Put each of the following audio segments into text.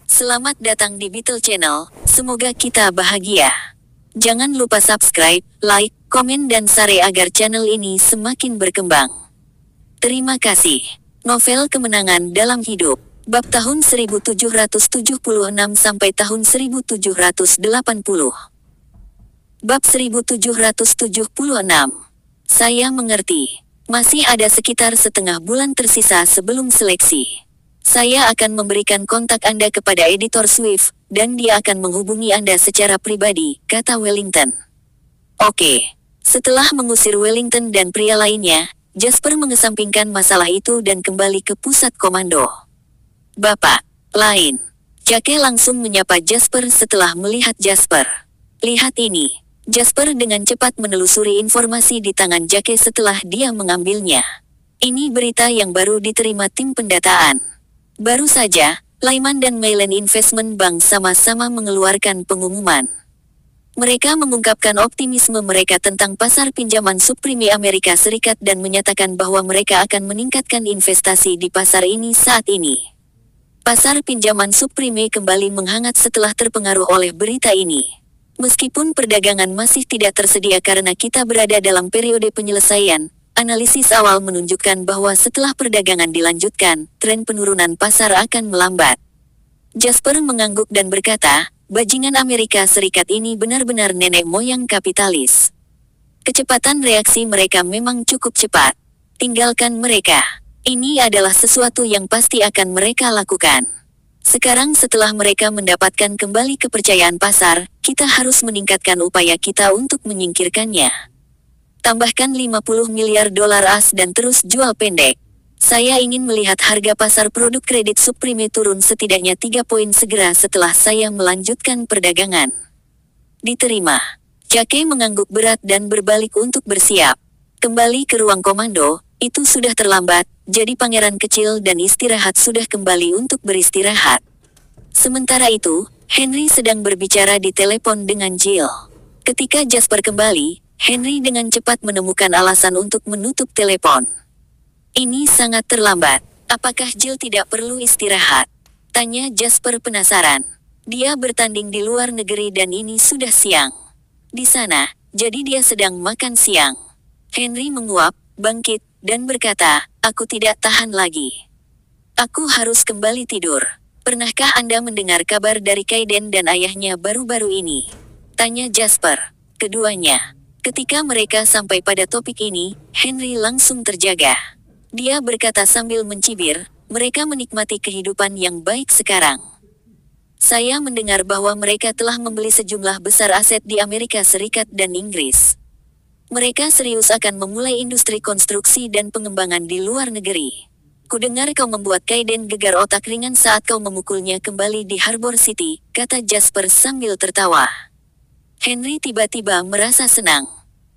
Selamat datang di Beetle Channel, semoga kita bahagia. Jangan lupa subscribe, like, komen dan share agar channel ini semakin berkembang. Terima kasih. Novel Kemenangan dalam Hidup, bab tahun 1776 sampai tahun 1780. Bab 1776. Saya mengerti. Masih ada sekitar setengah bulan tersisa sebelum seleksi. Saya akan memberikan kontak Anda kepada editor Swift, dan dia akan menghubungi Anda secara pribadi, kata Wellington. Oke. Setelah mengusir Wellington dan pria lainnya, Jasper mengesampingkan masalah itu dan kembali ke pusat komando. Bapak, lain. Jake langsung menyapa Jasper setelah melihat Jasper. Lihat ini. Jasper dengan cepat menelusuri informasi di tangan Jake setelah dia mengambilnya. Ini berita yang baru diterima tim pendataan. Baru saja, Lyman dan Mayland Investment Bank sama-sama mengeluarkan pengumuman. Mereka mengungkapkan optimisme mereka tentang pasar pinjaman subprime Amerika Serikat dan menyatakan bahwa mereka akan meningkatkan investasi di pasar ini saat ini. Pasar pinjaman subprime kembali menghangat setelah terpengaruh oleh berita ini. Meskipun perdagangan masih tidak tersedia karena kita berada dalam periode penyelesaian, analisis awal menunjukkan bahwa setelah perdagangan dilanjutkan, tren penurunan pasar akan melambat. Jasper mengangguk dan berkata, bajingan Amerika Serikat ini benar-benar nenek moyang kapitalis. Kecepatan reaksi mereka memang cukup cepat. Tinggalkan mereka. Ini adalah sesuatu yang pasti akan mereka lakukan. Sekarang setelah mereka mendapatkan kembali kepercayaan pasar, kita harus meningkatkan upaya kita untuk menyingkirkannya. Tambahkan 50 miliar dolar AS dan terus jual pendek. Saya ingin melihat harga pasar produk kredit subprime turun setidaknya 3 poin segera setelah saya melanjutkan perdagangan. Diterima. Jake mengangguk berat dan berbalik untuk bersiap. Kembali ke ruang komando, itu sudah terlambat, jadi pangeran kecil dan istirahat sudah kembali untuk beristirahat. Sementara itu, Henry sedang berbicara di telepon dengan Jill. Ketika Jasper kembali, Henry dengan cepat menemukan alasan untuk menutup telepon. Ini sangat terlambat. Apakah Jill tidak perlu istirahat? Tanya Jasper penasaran. Dia bertanding di luar negeri dan ini sudah siang. Di sana, jadi dia sedang makan siang. Henry menguap, bangkit, dan berkata, aku tidak tahan lagi. Aku harus kembali tidur. Pernahkah Anda mendengar kabar dari Kaiden dan ayahnya baru-baru ini? Tanya Jasper. Keduanya. Ketika mereka sampai pada topik ini, Henry langsung terjaga. Dia berkata sambil mencibir, mereka menikmati kehidupan yang baik sekarang. Saya mendengar bahwa mereka telah membeli sejumlah besar aset di Amerika Serikat dan Inggris. Mereka serius akan memulai industri konstruksi dan pengembangan di luar negeri. Kudengar kau membuat Kaiden gegar otak ringan saat kau memukulnya kembali di Harbor City, kata Jasper sambil tertawa. Henry tiba-tiba merasa senang.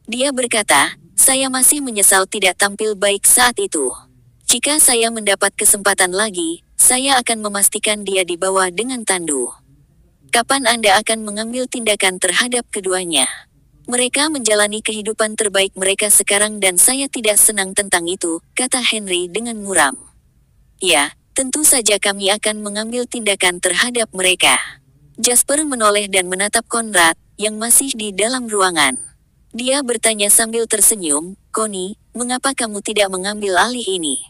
Dia berkata, saya masih menyesal tidak tampil baik saat itu. Jika saya mendapat kesempatan lagi, saya akan memastikan dia dibawa dengan tandu. Kapan Anda akan mengambil tindakan terhadap keduanya? Mereka menjalani kehidupan terbaik mereka sekarang dan saya tidak senang tentang itu, kata Henry dengan muram. Ya, tentu saja kami akan mengambil tindakan terhadap mereka. Jasper menoleh dan menatap Conrad, yang masih di dalam ruangan. Dia bertanya sambil tersenyum, Connie, mengapa kamu tidak mengambil alih ini?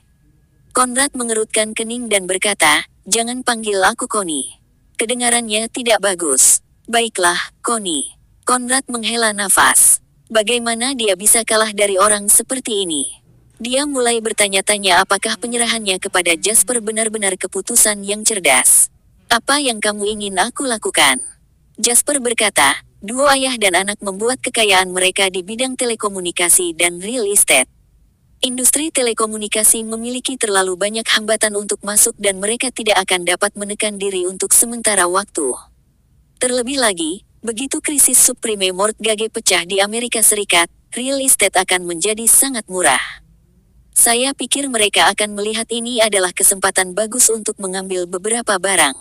Conrad mengerutkan kening dan berkata, jangan panggil aku Connie. Kedengarannya tidak bagus. Baiklah, Connie. Conrad menghela nafas. Bagaimana dia bisa kalah dari orang seperti ini? Dia mulai bertanya-tanya apakah penyerahannya kepada Jasper benar-benar keputusan yang cerdas. Apa yang kamu ingin aku lakukan? Jasper berkata, dua ayah dan anak membuat kekayaan mereka di bidang telekomunikasi dan real estate. Industri telekomunikasi memiliki terlalu banyak hambatan untuk masuk dan mereka tidak akan dapat menekan diri untuk sementara waktu. Terlebih lagi, begitu krisis subprime mortgage pecah di Amerika Serikat, real estate akan menjadi sangat murah. Saya pikir mereka akan melihat ini adalah kesempatan bagus untuk mengambil beberapa barang.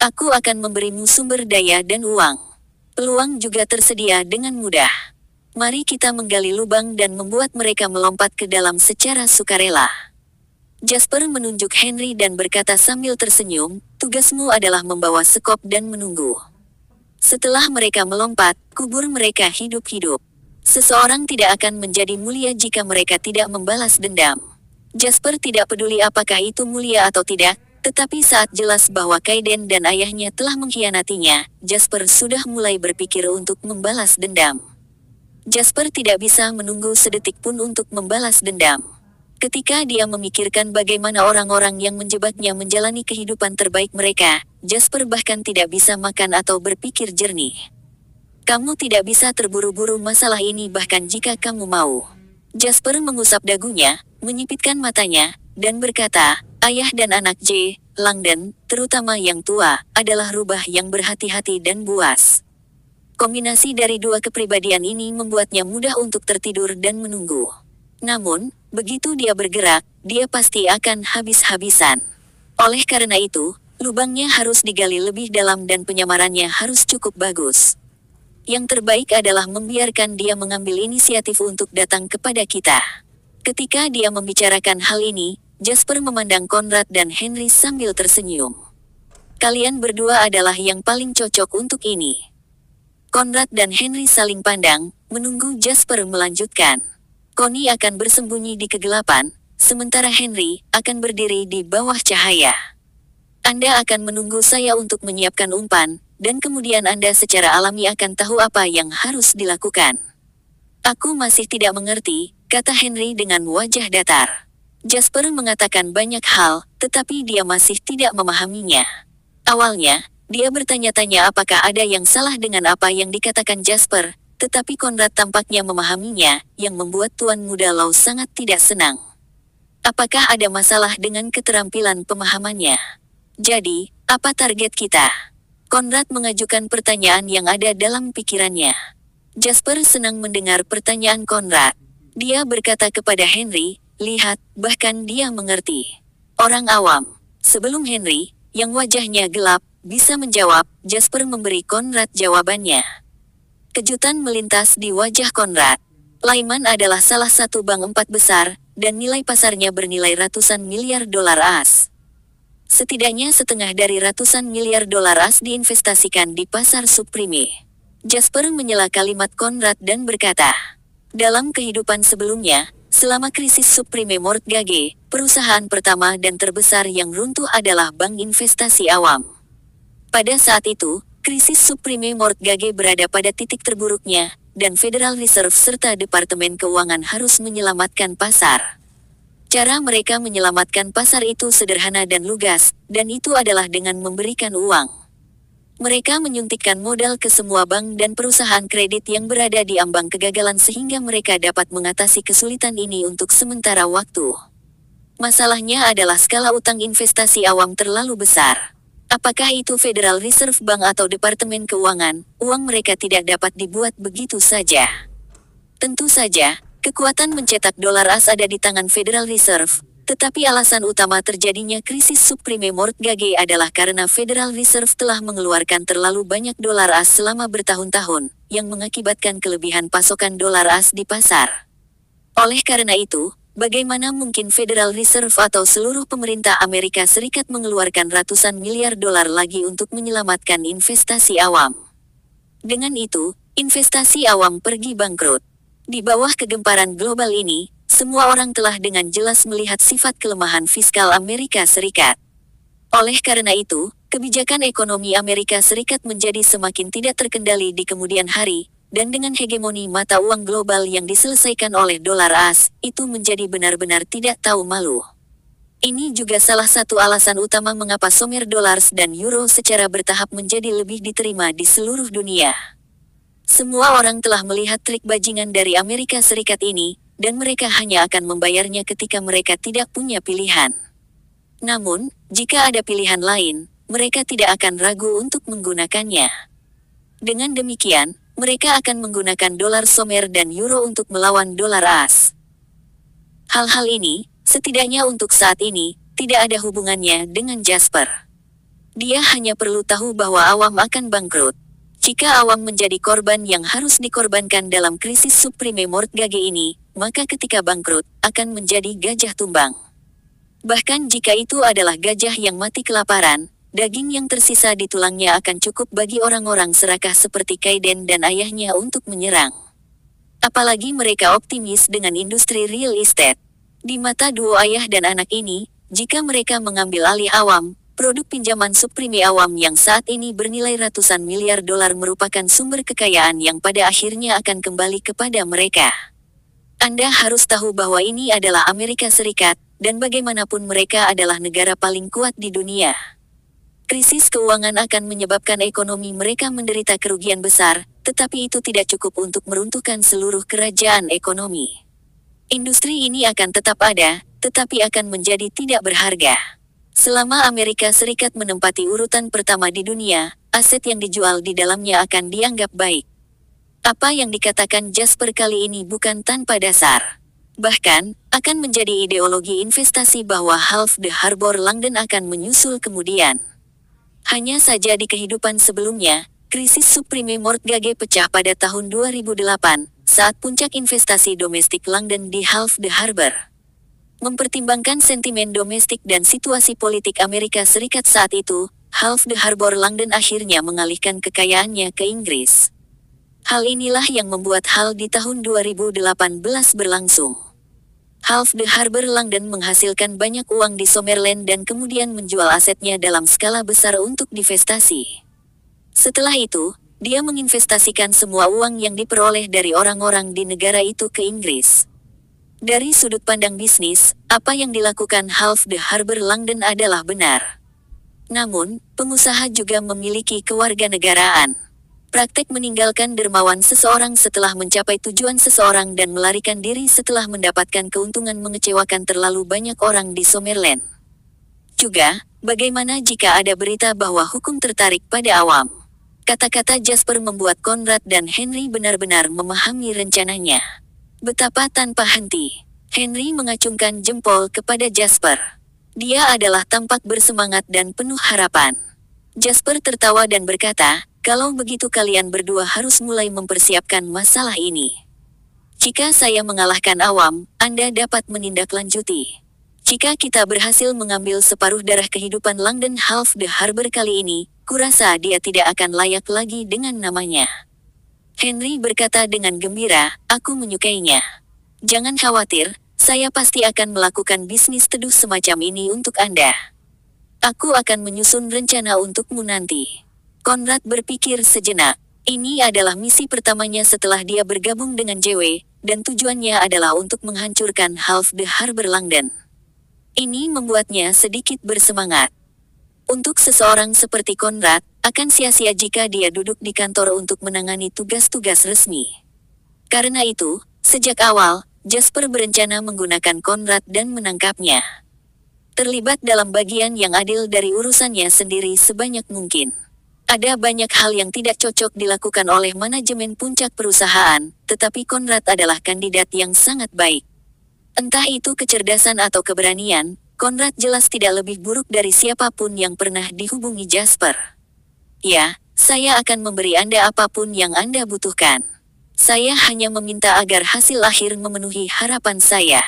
Aku akan memberimu sumber daya dan uang. Peluang juga tersedia dengan mudah. Mari kita menggali lubang dan membuat mereka melompat ke dalam secara sukarela. Jasper menunjuk Henry dan berkata sambil tersenyum, Tugasmu adalah membawa sekop dan menunggu. Setelah mereka melompat, kubur mereka hidup-hidup. Seseorang tidak akan menjadi mulia jika mereka tidak membalas dendam. Jasper tidak peduli apakah itu mulia atau tidak, tetapi saat jelas bahwa Kaiden dan ayahnya telah mengkhianatinya, Jasper sudah mulai berpikir untuk membalas dendam. Jasper tidak bisa menunggu sedetik pun untuk membalas dendam. Ketika dia memikirkan bagaimana orang-orang yang menjebaknya menjalani kehidupan terbaik mereka, Jasper bahkan tidak bisa makan atau berpikir jernih. Kamu tidak bisa terburu-buru masalah ini bahkan jika kamu mau. Jasper mengusap dagunya, menyipitkan matanya, dan berkata, ayah dan anak J. Langdon, terutama yang tua, adalah rubah yang berhati-hati dan buas. Kombinasi dari dua kepribadian ini membuatnya mudah untuk tertidur dan menunggu. Namun, begitu dia bergerak, dia pasti akan habis-habisan. Oleh karena itu, lubangnya harus digali lebih dalam dan penyamarannya harus cukup bagus. Yang terbaik adalah membiarkan dia mengambil inisiatif untuk datang kepada kita. Ketika dia membicarakan hal ini, Jasper memandang Conrad dan Henry sambil tersenyum. Kalian berdua adalah yang paling cocok untuk ini. Conrad dan Henry saling pandang, menunggu Jasper melanjutkan. Connie akan bersembunyi di kegelapan, sementara Henry akan berdiri di bawah cahaya. Anda akan menunggu saya untuk menyiapkan umpan, dan kemudian Anda secara alami akan tahu apa yang harus dilakukan. Aku masih tidak mengerti, kata Henry dengan wajah datar. Jasper mengatakan banyak hal, tetapi dia masih tidak memahaminya. Awalnya, dia bertanya-tanya apakah ada yang salah dengan apa yang dikatakan Jasper, tetapi Conrad tampaknya memahaminya, yang membuat Tuan Muda Lau sangat tidak senang. Apakah ada masalah dengan keterampilan pemahamannya? Jadi, apa target kita? Conrad mengajukan pertanyaan yang ada dalam pikirannya. Jasper senang mendengar pertanyaan Conrad. Dia berkata kepada Henry, lihat, bahkan dia mengerti. Orang awam. Sebelum Henry, yang wajahnya gelap, bisa menjawab, Jasper memberi Conrad jawabannya. Kejutan melintas di wajah Conrad. Lyman adalah salah satu bank 4 besar, dan nilai pasarnya bernilai ratusan miliar dolar AS. Setidaknya setengah dari ratusan miliar dolar AS diinvestasikan di pasar subprime. Jasper menyela kalimat Conrad dan berkata, dalam kehidupan sebelumnya, selama krisis subprime mortgage, perusahaan pertama dan terbesar yang runtuh adalah bank investasi awam. Pada saat itu, krisis subprime mortgage berada pada titik terburuknya, dan Federal Reserve serta Departemen Keuangan harus menyelamatkan pasar. Cara mereka menyelamatkan pasar itu sederhana dan lugas, dan itu adalah dengan memberikan uang. Mereka menyuntikkan modal ke semua bank dan perusahaan kredit yang berada di ambang kegagalan sehingga mereka dapat mengatasi kesulitan ini untuk sementara waktu. Masalahnya adalah skala utang investasi awam terlalu besar. Apakah itu Federal Reserve Bank atau Departemen Keuangan, uang mereka tidak dapat dibuat begitu saja. Tentu saja, kekuatan mencetak dolar AS ada di tangan Federal Reserve, tetapi alasan utama terjadinya krisis subprime mortgage adalah karena Federal Reserve telah mengeluarkan terlalu banyak dolar AS selama bertahun-tahun, yang mengakibatkan kelebihan pasokan dolar AS di pasar. Oleh karena itu, bagaimana mungkin Federal Reserve atau seluruh pemerintah Amerika Serikat mengeluarkan ratusan miliar dolar lagi untuk menyelamatkan investasi awam? Dengan itu, investasi awam pergi bangkrut. Di bawah kegemparan global ini, semua orang telah dengan jelas melihat sifat kelemahan fiskal Amerika Serikat. Oleh karena itu, kebijakan ekonomi Amerika Serikat menjadi semakin tidak terkendali di kemudian hari, dan dengan hegemoni mata uang global yang diselesaikan oleh dolar AS, itu menjadi benar-benar tidak tahu malu. Ini juga salah satu alasan utama mengapa somer dollars dan euro secara bertahap menjadi lebih diterima di seluruh dunia. Semua orang telah melihat trik bajingan dari Amerika Serikat ini, dan mereka hanya akan membayarnya ketika mereka tidak punya pilihan. Namun, jika ada pilihan lain, mereka tidak akan ragu untuk menggunakannya. Dengan demikian, mereka akan menggunakan dolar somer dan euro untuk melawan dolar AS. Hal-hal ini, setidaknya untuk saat ini, tidak ada hubungannya dengan Jasper. Dia hanya perlu tahu bahwa awam akan bangkrut. Jika awam menjadi korban yang harus dikorbankan dalam krisis subprime mortgage ini, maka ketika bangkrut, akan menjadi gajah tumbang. Bahkan jika itu adalah gajah yang mati kelaparan, daging yang tersisa di tulangnya akan cukup bagi orang-orang serakah seperti Kaiden dan ayahnya untuk menyerang. Apalagi mereka optimis dengan industri real estate. Di mata duo ayah dan anak ini, jika mereka mengambil alih Awam, produk pinjaman subprime Awam yang saat ini bernilai ratusan miliar dolar merupakan sumber kekayaan yang pada akhirnya akan kembali kepada mereka. Anda harus tahu bahwa ini adalah Amerika Serikat, dan bagaimanapun mereka adalah negara paling kuat di dunia. Krisis keuangan akan menyebabkan ekonomi mereka menderita kerugian besar, tetapi itu tidak cukup untuk meruntuhkan seluruh kerajaan ekonomi. Industri ini akan tetap ada, tetapi akan menjadi tidak berharga. Selama Amerika Serikat menempati urutan pertama di dunia, aset yang dijual di dalamnya akan dianggap baik. Apa yang dikatakan Jasper kali ini bukan tanpa dasar. Bahkan, akan menjadi ideologi investasi bahwa Half the Harbor Langdon akan menyusul kemudian. Hanya saja di kehidupan sebelumnya, krisis subprime mortgage pecah pada tahun 2008, saat puncak investasi domestik Langdon di Half the Harbor. Mempertimbangkan sentimen domestik dan situasi politik Amerika Serikat saat itu, Half the Harbor Langdon akhirnya mengalihkan kekayaannya ke Inggris. Hal inilah yang membuat hal di tahun 2018 berlangsung. Half the Harbor Langdon menghasilkan banyak uang di Summerland dan kemudian menjual asetnya dalam skala besar untuk divestasi. Setelah itu, dia menginvestasikan semua uang yang diperoleh dari orang-orang di negara itu ke Inggris. Dari sudut pandang bisnis, apa yang dilakukan Half the Harbor Langdon adalah benar. Namun, pengusaha juga memiliki kewarganegaraan. Praktek meninggalkan dermawan seseorang setelah mencapai tujuan seseorang dan melarikan diri setelah mendapatkan keuntungan mengecewakan terlalu banyak orang di Summerland. Juga, bagaimana jika ada berita bahwa hukum tertarik pada Awam? Kata-kata Jasper membuat Conrad dan Henry benar-benar memahami rencananya. Betapa tanpa henti. Henry mengacungkan jempol kepada Jasper. Dia adalah tampak bersemangat dan penuh harapan. Jasper tertawa dan berkata, "Kalau begitu kalian berdua harus mulai mempersiapkan masalah ini. Jika saya mengalahkan Awam, Anda dapat menindaklanjuti. Jika kita berhasil mengambil separuh darah kehidupan Langdon Half the Harbor kali ini, kurasa dia tidak akan layak lagi dengan namanya." Henry berkata dengan gembira, "Aku menyukainya. Jangan khawatir, saya pasti akan melakukan bisnis teduh semacam ini untuk Anda. Aku akan menyusun rencana untukmu nanti." Conrad berpikir sejenak. Ini adalah misi pertamanya setelah dia bergabung dengan JW, dan tujuannya adalah untuk menghancurkan Half the Harbor Langdon. Ini membuatnya sedikit bersemangat. Untuk seseorang seperti Conrad, akan sia-sia jika dia duduk di kantor untuk menangani tugas-tugas resmi. Karena itu, sejak awal, Jasper berencana menggunakan Conrad dan menangkapnya. Terlibat dalam bagian yang adil dari urusannya sendiri sebanyak mungkin. Ada banyak hal yang tidak cocok dilakukan oleh manajemen puncak perusahaan, tetapi Conrad adalah kandidat yang sangat baik. Entah itu kecerdasan atau keberanian, Conrad jelas tidak lebih buruk dari siapapun yang pernah dihubungi Jasper. "Ya, saya akan memberi Anda apapun yang Anda butuhkan. Saya hanya meminta agar hasil akhir memenuhi harapan saya."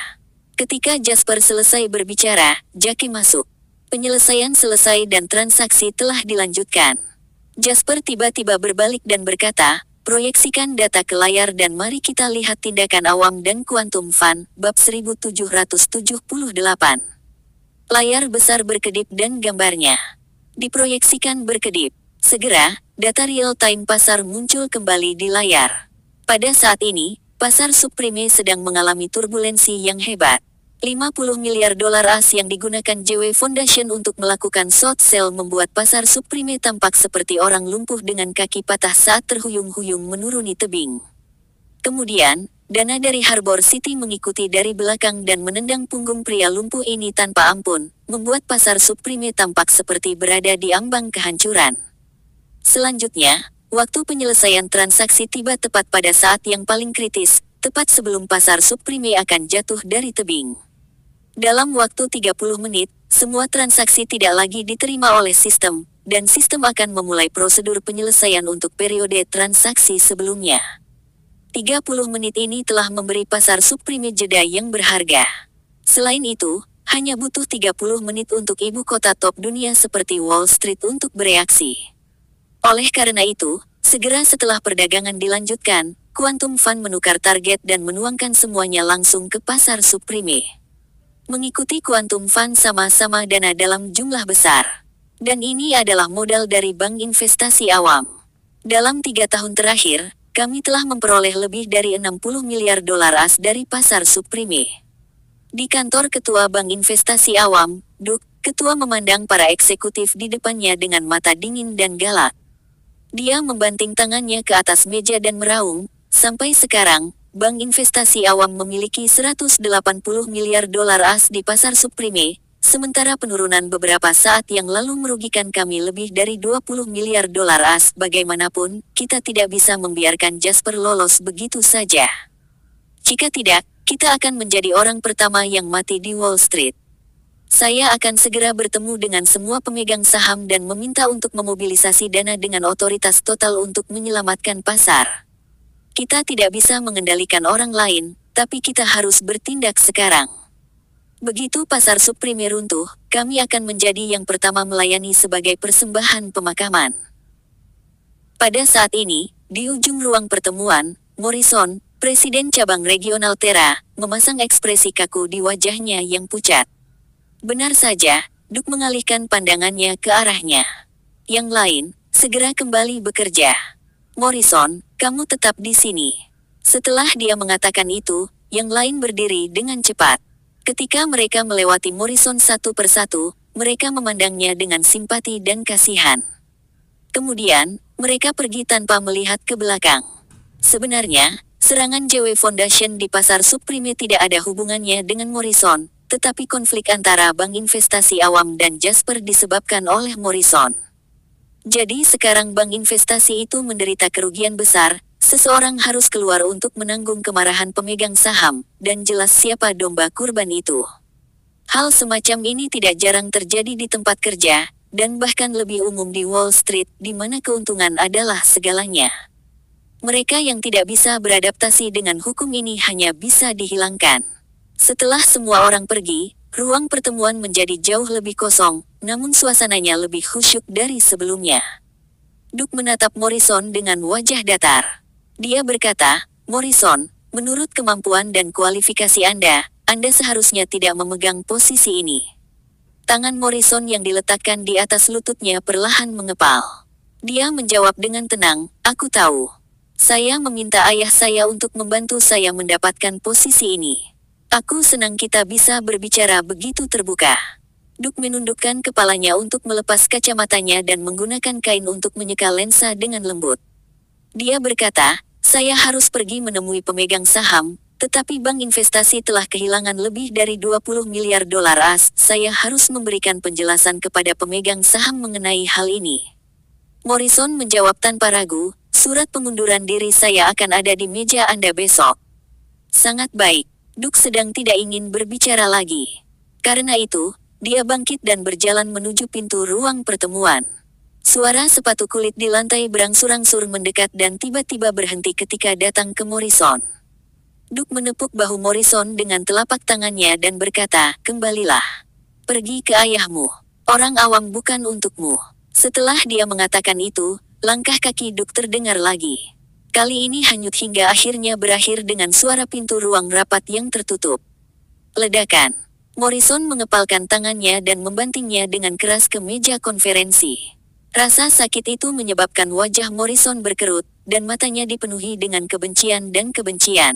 Ketika Jasper selesai berbicara, Jackie masuk. Penyelesaian selesai dan transaksi telah dilanjutkan. Jasper tiba-tiba berbalik dan berkata, "Proyeksikan data ke layar dan mari kita lihat tindakan Awam dan Quantum Fund, bab 1778. Layar besar berkedip dan gambarnya diproyeksikan berkedip. Segera, data real-time pasar muncul kembali di layar. Pada saat ini, pasar subprime sedang mengalami turbulensi yang hebat. 50 miliar dolar AS yang digunakan JW Foundation untuk melakukan short sale membuat pasar subprime tampak seperti orang lumpuh dengan kaki patah saat terhuyung-huyung menuruni tebing. Kemudian, dana dari Harbor City mengikuti dari belakang dan menendang punggung pria lumpuh ini tanpa ampun, membuat pasar subprime tampak seperti berada di ambang kehancuran. Selanjutnya, waktu penyelesaian transaksi tiba tepat pada saat yang paling kritis, tepat sebelum pasar subprime akan jatuh dari tebing. Dalam waktu 30 menit, semua transaksi tidak lagi diterima oleh sistem, dan sistem akan memulai prosedur penyelesaian untuk periode transaksi sebelumnya. 30 menit ini telah memberi pasar subprime jeda yang berharga. Selain itu, Hanya butuh 30 menit untuk ibu kota top dunia seperti Wall Street untuk bereaksi. Oleh karena itu, segera setelah perdagangan dilanjutkan, Quantum Fund menukar target dan menuangkan semuanya langsung ke pasar subprime. Mengikuti Quantum Fund sama-sama dana dalam jumlah besar. Dan ini adalah modal dari bank investasi awam. Dalam 3 tahun terakhir, kami telah memperoleh lebih dari 60 miliar dolar AS dari pasar subprime. Di kantor Ketua Bank Investasi Awam, Duke, Ketua memandang para eksekutif di depannya dengan mata dingin dan galak. Dia membanting tangannya ke atas meja dan meraung, sampai sekarang, Bank Investasi Awam memiliki 180 miliar dolar AS di pasar subprime, sementara penurunan beberapa saat yang lalu merugikan kami lebih dari 20 miliar dolar AS. Bagaimanapun, kita tidak bisa membiarkan Jasper lolos begitu saja. Jika tidak, kita akan menjadi orang pertama yang mati di Wall Street. Saya akan segera bertemu dengan semua pemegang saham dan meminta untuk memobilisasi dana dengan otoritas total untuk menyelamatkan pasar. Kita tidak bisa mengendalikan orang lain, tapi kita harus bertindak sekarang. Begitu pasar subprime runtuh, kami akan menjadi yang pertama melayani sebagai persembahan pemakaman. Pada saat ini, di ujung ruang pertemuan, Morrison, Presiden cabang regional Terra, memasang ekspresi kaku di wajahnya yang pucat. Benar saja, Duke mengalihkan pandangannya ke arahnya. Yang lain, segera kembali bekerja. Morrison, kamu tetap di sini. Setelah dia mengatakan itu, yang lain berdiri dengan cepat. Ketika mereka melewati Morrison satu persatu, mereka memandangnya dengan simpati dan kasihan. Kemudian, mereka pergi tanpa melihat ke belakang. Sebenarnya, serangan JW Foundation di pasar subprime tidak ada hubungannya dengan Morrison, tetapi konflik antara Bank Investasi Awam dan Jasper disebabkan oleh Morrison. Jadi sekarang bank investasi itu menderita kerugian besar, seseorang harus keluar untuk menanggung kemarahan pemegang saham, dan jelas siapa domba kurban itu. Hal semacam ini tidak jarang terjadi di tempat kerja, dan bahkan lebih umum di Wall Street, di mana keuntungan adalah segalanya. Mereka yang tidak bisa beradaptasi dengan hukum ini hanya bisa dihilangkan. Setelah semua orang pergi, ruang pertemuan menjadi jauh lebih kosong, namun suasananya lebih khusyuk dari sebelumnya. Duke menatap Morrison dengan wajah datar. Dia berkata, Morrison, menurut kemampuan dan kualifikasi Anda seharusnya tidak memegang posisi ini. Tangan Morrison yang diletakkan di atas lututnya perlahan mengepal. Dia menjawab dengan tenang, aku tahu. Saya meminta ayah saya untuk membantu saya mendapatkan posisi ini. Aku senang kita bisa berbicara begitu terbuka. Duke menundukkan kepalanya untuk melepas kacamatanya dan menggunakan kain untuk menyeka lensa dengan lembut. Dia berkata, saya harus pergi menemui pemegang saham, tetapi bank investasi telah kehilangan lebih dari 20 miliar dolar AS. Saya harus memberikan penjelasan kepada pemegang saham mengenai hal ini. Morrison menjawab tanpa ragu, surat pengunduran diri saya akan ada di meja Anda besok. Sangat baik. Duke sedang tidak ingin berbicara lagi. Karena itu, dia bangkit dan berjalan menuju pintu ruang pertemuan. Suara sepatu kulit di lantai berangsur-angsur mendekat dan tiba-tiba berhenti ketika datang ke Morrison. Duke menepuk bahu Morrison dengan telapak tangannya dan berkata, kembalilah. Pergi ke ayahmu. Orang awam bukan untukmu. Setelah dia mengatakan itu, langkah kaki Duke terdengar lagi. Kali ini hanyut hingga akhirnya berakhir dengan suara pintu ruang rapat yang tertutup. Ledakan. Morrison mengepalkan tangannya dan membantingnya dengan keras ke meja konferensi. Rasa sakit itu menyebabkan wajah Morrison berkerut, dan matanya dipenuhi dengan kebencian dan kebencian.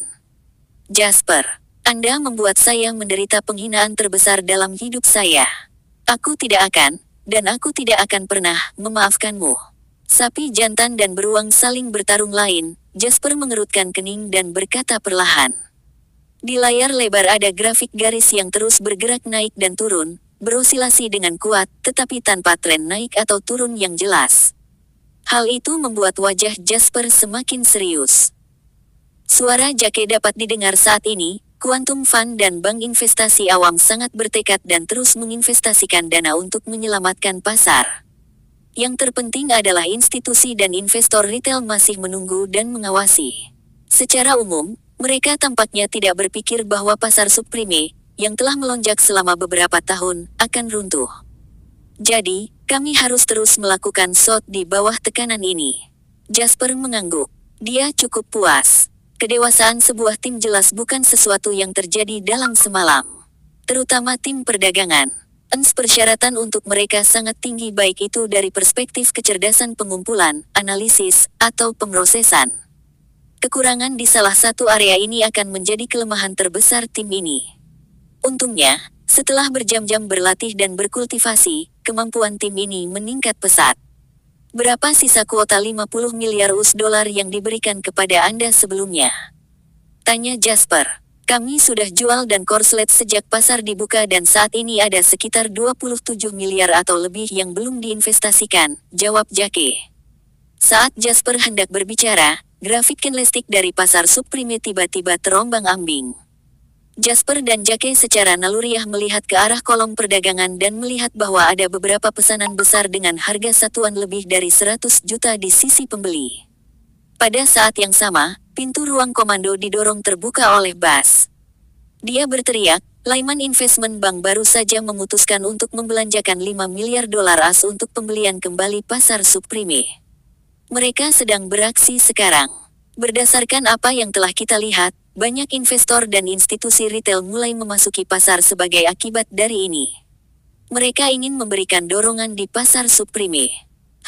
Jasper, Anda membuat saya menderita penghinaan terbesar dalam hidup saya. Aku tidak akan, dan aku tidak akan pernah, memaafkanmu. Sapi jantan dan beruang saling bertarung lain, Jasper mengerutkan kening dan berkata perlahan. Di layar lebar ada grafik garis yang terus bergerak naik dan turun, berosilasi dengan kuat, tetapi tanpa tren naik atau turun yang jelas. Hal itu membuat wajah Jasper semakin serius. Suara Jake dapat didengar saat ini, Quantum Fund dan Bank Investasi Awam sangat bertekad dan terus menginvestasikan dana untuk menyelamatkan pasar. Yang terpenting adalah institusi dan investor retail masih menunggu dan mengawasi. Secara umum, mereka tampaknya tidak berpikir bahwa pasar subprime, yang telah melonjak selama beberapa tahun, akan runtuh. Jadi, kami harus terus melakukan SWOT di bawah tekanan ini. Jasper mengangguk. Dia cukup puas. Kedewasaan sebuah tim jelas bukan sesuatu yang terjadi dalam semalam. Terutama tim perdagangan. Persyaratan untuk mereka sangat tinggi, baik itu dari perspektif kecerdasan pengumpulan, analisis, atau pemrosesan. Kekurangan di salah satu area ini akan menjadi kelemahan terbesar tim ini. Untungnya, setelah berjam-jam berlatih dan berkultivasi, kemampuan tim ini meningkat pesat. Berapa sisa kuota 50 miliar US dollar yang diberikan kepada Anda sebelumnya? Tanya Jasper. Kami sudah jual dan korslet sejak pasar dibuka dan saat ini ada sekitar 27 miliar atau lebih yang belum diinvestasikan, jawab Jake. Saat Jasper hendak berbicara, grafik candlestick dari pasar subprime tiba-tiba terombang-ambing. Jasper dan Jake secara naluriah melihat ke arah kolom perdagangan dan melihat bahwa ada beberapa pesanan besar dengan harga satuan lebih dari 100 juta di sisi pembeli. Pada saat yang sama, pintu ruang komando didorong terbuka oleh Bas. Dia berteriak, Lyman Investment Bank baru saja memutuskan untuk membelanjakan 5 miliar dolar AS untuk pembelian kembali pasar subprime. Mereka sedang beraksi sekarang. Berdasarkan apa yang telah kita lihat, banyak investor dan institusi retail mulai memasuki pasar sebagai akibat dari ini. Mereka ingin memberikan dorongan di pasar subprime.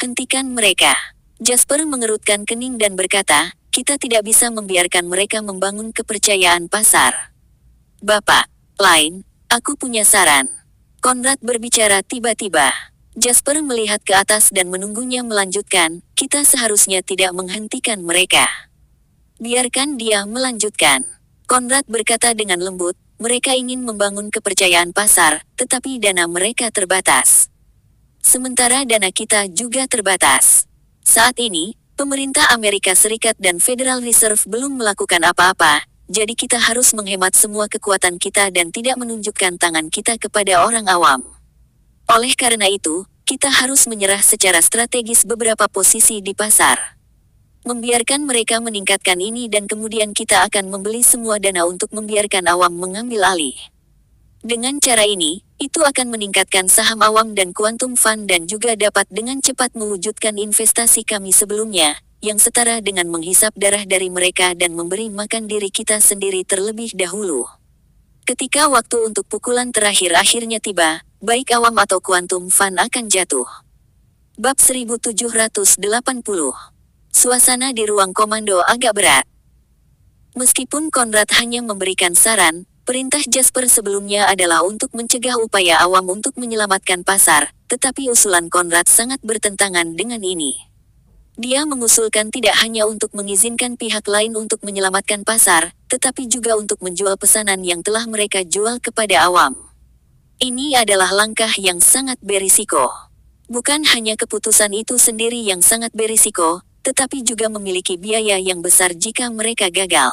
Hentikan mereka. Jasper mengerutkan kening dan berkata, kita tidak bisa membiarkan mereka membangun kepercayaan pasar. Bapak, Lain, aku punya saran. Conrad berbicara tiba-tiba. Jasper melihat ke atas dan menunggunya melanjutkan, kita seharusnya tidak menghentikan mereka. Biarkan dia melanjutkan. Conrad berkata dengan lembut, mereka ingin membangun kepercayaan pasar, tetapi dana mereka terbatas. Sementara dana kita juga terbatas. Saat ini, pemerintah Amerika Serikat dan Federal Reserve belum melakukan apa-apa, jadi kita harus menghemat semua kekuatan kita dan tidak menunjukkan tangan kita kepada orang awam. Oleh karena itu, kita harus menyerah secara strategis beberapa posisi di pasar. Membiarkan mereka meningkatkan ini dan kemudian kita akan membeli semua dana untuk membiarkan awam mengambil alih. Dengan cara ini, itu akan meningkatkan saham awam dan quantum fund dan juga dapat dengan cepat mewujudkan investasi kami sebelumnya, yang setara dengan menghisap darah dari mereka dan memberi makan diri kita sendiri terlebih dahulu. Ketika waktu untuk pukulan terakhir akhirnya tiba, baik awam atau quantum fund akan jatuh. Bab 1780. Suasana di ruang komando agak berat. Meskipun Conrad hanya memberikan saran, perintah Jasper sebelumnya adalah untuk mencegah upaya awam untuk menyelamatkan pasar, tetapi usulan Conrad sangat bertentangan dengan ini. Dia mengusulkan tidak hanya untuk mengizinkan pihak lain untuk menyelamatkan pasar, tetapi juga untuk menjual pesanan yang telah mereka jual kepada awam. Ini adalah langkah yang sangat berisiko. Bukan hanya keputusan itu sendiri yang sangat berisiko, tetapi juga memiliki biaya yang besar jika mereka gagal.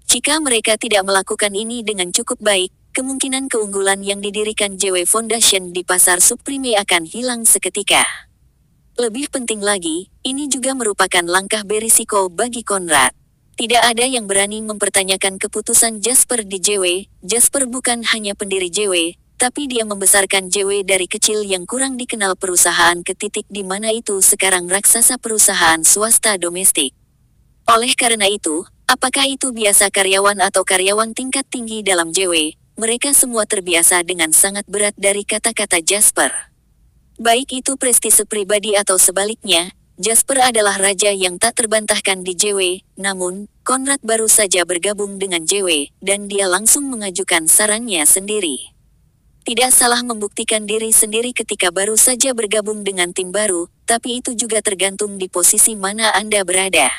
Jika mereka tidak melakukan ini dengan cukup baik, kemungkinan keunggulan yang didirikan JW Foundation di pasar subprime akan hilang seketika. Lebih penting lagi, ini juga merupakan langkah berisiko bagi Conrad. Tidak ada yang berani mempertanyakan keputusan Jasper di JW. Jasper bukan hanya pendiri JW, tapi dia membesarkan JW dari kecil yang kurang dikenal perusahaan ke titik di mana itu sekarang raksasa perusahaan swasta domestik. Oleh karena itu, apakah itu biasa karyawan atau karyawan tingkat tinggi dalam JW, mereka semua terbiasa dengan sangat berat dari kata-kata Jasper. Baik itu prestise pribadi atau sebaliknya, Jasper adalah raja yang tak terbantahkan di JW, namun, Conrad baru saja bergabung dengan JW, dan dia langsung mengajukan sarannya sendiri. Tidak salah membuktikan diri sendiri ketika baru saja bergabung dengan tim baru, tapi itu juga tergantung di posisi mana Anda berada.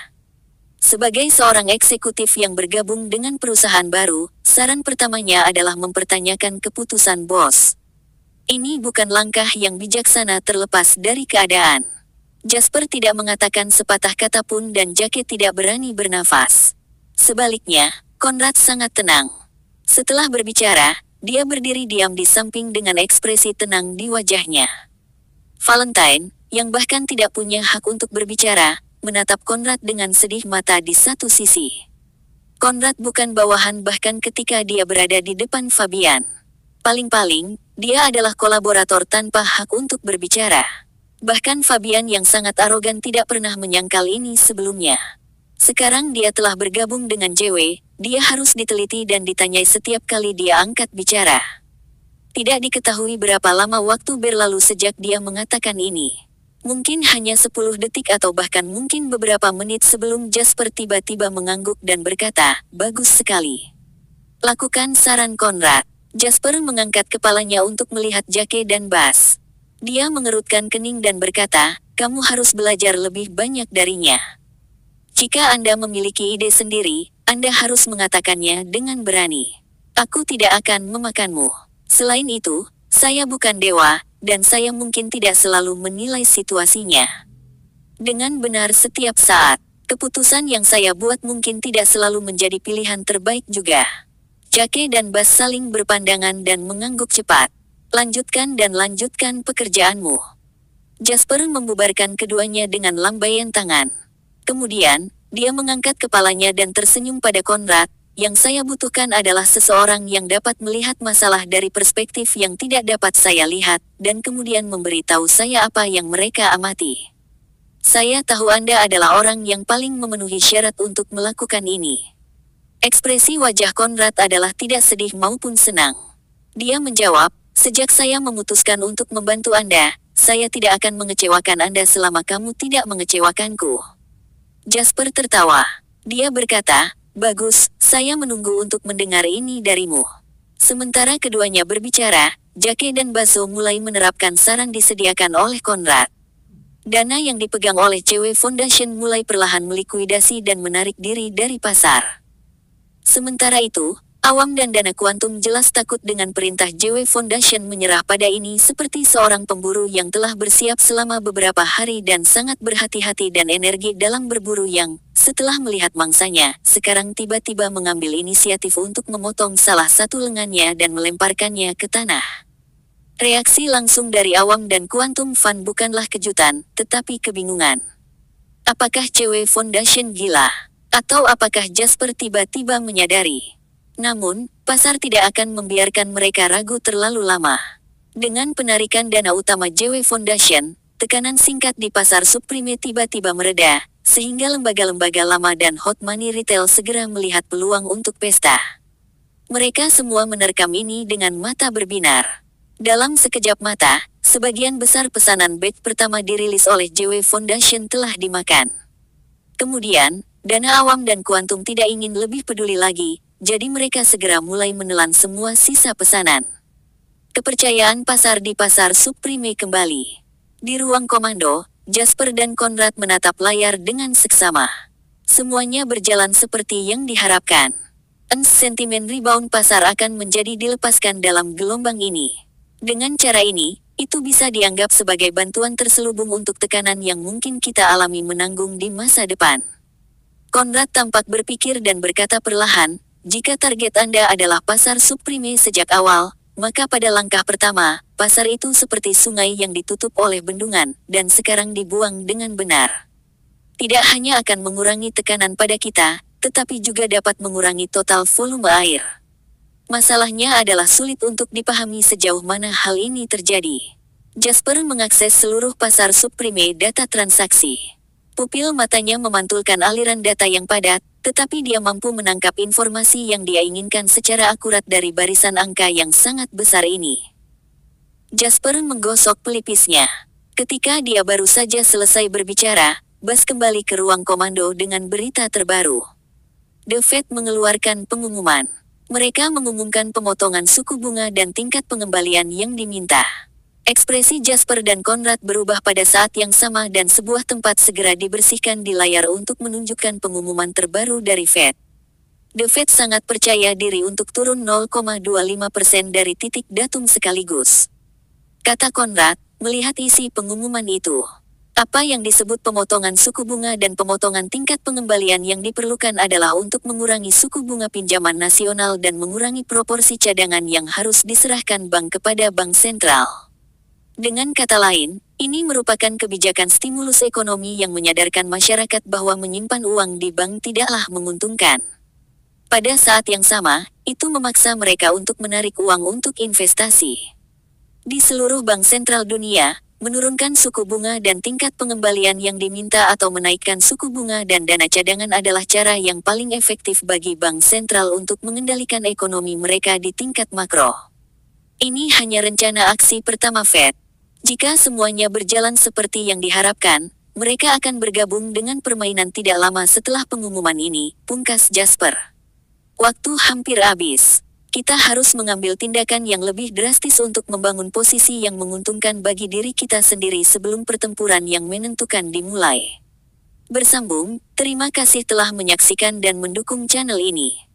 Sebagai seorang eksekutif yang bergabung dengan perusahaan baru, saran pertamanya adalah mempertanyakan keputusan bos. Ini bukan langkah yang bijaksana terlepas dari keadaan. Jasper tidak mengatakan sepatah kata pun dan Jake tidak berani bernafas. Sebaliknya, Conrad sangat tenang. Setelah berbicara, dia berdiri diam di samping dengan ekspresi tenang di wajahnya. Valentine, yang bahkan tidak punya hak untuk berbicara, menatap Conrad dengan sedih mata di satu sisi. Konrad bukan bawahan bahkan ketika dia berada di depan Fabian. Paling-paling, dia adalah kolaborator tanpa hak untuk berbicara. Bahkan Fabian yang sangat arogan tidak pernah menyangkal ini sebelumnya. Sekarang dia telah bergabung dengan JW, dia harus diteliti dan ditanyai setiap kali dia angkat bicara. Tidak diketahui berapa lama waktu berlalu sejak dia mengatakan ini. Mungkin hanya 10 detik atau bahkan mungkin beberapa menit sebelum Jasper tiba-tiba mengangguk dan berkata, "Bagus sekali. Lakukan saran Konrad." Jasper mengangkat kepalanya untuk melihat Jake dan Bas. Dia mengerutkan kening dan berkata, "Kamu harus belajar lebih banyak darinya. Jika Anda memiliki ide sendiri, Anda harus mengatakannya dengan berani. Aku tidak akan memakanmu. Selain itu, saya bukan dewa, dan saya mungkin tidak selalu menilai situasinya dengan benar setiap saat. Keputusan yang saya buat mungkin tidak selalu menjadi pilihan terbaik juga." Jake dan Bas saling berpandangan dan mengangguk cepat. "Lanjutkan dan lanjutkan pekerjaanmu." Jasper membubarkan keduanya dengan lambaian tangan. Kemudian, dia mengangkat kepalanya dan tersenyum pada Konrad. "Yang saya butuhkan adalah seseorang yang dapat melihat masalah dari perspektif yang tidak dapat saya lihat, dan kemudian memberitahu saya apa yang mereka amati. Saya tahu Anda adalah orang yang paling memenuhi syarat untuk melakukan ini." Ekspresi wajah Konrad adalah tidak sedih maupun senang. Dia menjawab, "Sejak saya memutuskan untuk membantu Anda, saya tidak akan mengecewakan Anda selama kamu tidak mengecewakanku." Jasper tertawa. Dia berkata, "Bagus, saya menunggu untuk mendengar ini darimu." Sementara keduanya berbicara, Jake dan Baso mulai menerapkan saran disediakan oleh Konrad. Dana yang dipegang oleh CW Foundation mulai perlahan melikuidasi dan menarik diri dari pasar. Sementara itu, Awam dan Dana Kuantum jelas takut dengan perintah JW Foundation menyerah pada ini seperti seorang pemburu yang telah bersiap selama beberapa hari dan sangat berhati-hati dan energi dalam berburu yang, setelah melihat mangsanya, sekarang tiba-tiba mengambil inisiatif untuk memotong salah satu lengannya dan melemparkannya ke tanah. Reaksi langsung dari Awam dan Kuantum Fund bukanlah kejutan, tetapi kebingungan. Apakah CW Foundation gila? Atau apakah Jasper tiba-tiba menyadari? Namun, pasar tidak akan membiarkan mereka ragu terlalu lama. Dengan penarikan dana utama JW Foundation, tekanan singkat di pasar subprime tiba-tiba mereda, sehingga lembaga-lembaga lama dan hot money retail segera melihat peluang untuk pesta. Mereka semua menerkam ini dengan mata berbinar. Dalam sekejap mata, sebagian besar pesanan batch pertama dirilis oleh JW Foundation telah dimakan. Kemudian, Dana Awam dan Kuantum tidak ingin lebih peduli lagi, jadi mereka segera mulai menelan semua sisa pesanan. Kepercayaan pasar di pasar subprime kembali. Di ruang komando, Jasper dan Konrad menatap layar dengan seksama. Semuanya berjalan seperti yang diharapkan. Sentimen rebound pasar akan menjadi dilepaskan dalam gelombang ini. Dengan cara ini, itu bisa dianggap sebagai bantuan terselubung untuk tekanan yang mungkin kita alami menanggung di masa depan. Konrad tampak berpikir dan berkata perlahan, "Jika target Anda adalah pasar subprime sejak awal, maka pada langkah pertama, pasar itu seperti sungai yang ditutup oleh bendungan, dan sekarang dibuang dengan benar. Tidak hanya akan mengurangi tekanan pada kita, tetapi juga dapat mengurangi total volume air." Masalahnya adalah sulit untuk dipahami sejauh mana hal ini terjadi. Jasper mengakses seluruh pasar subprime data transaksi. Pupil matanya memantulkan aliran data yang padat, tetapi dia mampu menangkap informasi yang dia inginkan secara akurat dari barisan angka yang sangat besar ini. Jasper menggosok pelipisnya. Ketika dia baru saja selesai berbicara, Bas kembali ke ruang komando dengan berita terbaru. The Fed mengeluarkan pengumuman. Mereka mengumumkan pemotongan suku bunga dan tingkat pengembalian yang diminta. Ekspresi Jasper dan Konrad berubah pada saat yang sama dan sebuah tempat segera dibersihkan di layar untuk menunjukkan pengumuman terbaru dari Fed. The Fed sangat percaya diri untuk turun 0,25% dari titik datum sekaligus. Kata Konrad, melihat isi pengumuman itu. Apa yang disebut pemotongan suku bunga dan pemotongan tingkat pengembalian yang diperlukan adalah untuk mengurangi suku bunga pinjaman nasional dan mengurangi proporsi cadangan yang harus diserahkan bank kepada bank sentral. Dengan kata lain, ini merupakan kebijakan stimulus ekonomi yang menyadarkan masyarakat bahwa menyimpan uang di bank tidaklah menguntungkan. Pada saat yang sama, itu memaksa mereka untuk menarik uang untuk investasi. Di seluruh bank sentral dunia, menurunkan suku bunga dan tingkat pengembalian yang diminta atau menaikkan suku bunga dan dana cadangan adalah cara yang paling efektif bagi bank sentral untuk mengendalikan ekonomi mereka di tingkat makro. Ini hanya rencana aksi pertama Fed. Jika semuanya berjalan seperti yang diharapkan, mereka akan bergabung dengan permainan tidak lama setelah pengumuman ini, pungkas Jasper. Waktu hampir habis. Kita harus mengambil tindakan yang lebih drastis untuk membangun posisi yang menguntungkan bagi diri kita sendiri sebelum pertempuran yang menentukan dimulai. Bersambung, terima kasih telah menyaksikan dan mendukung channel ini.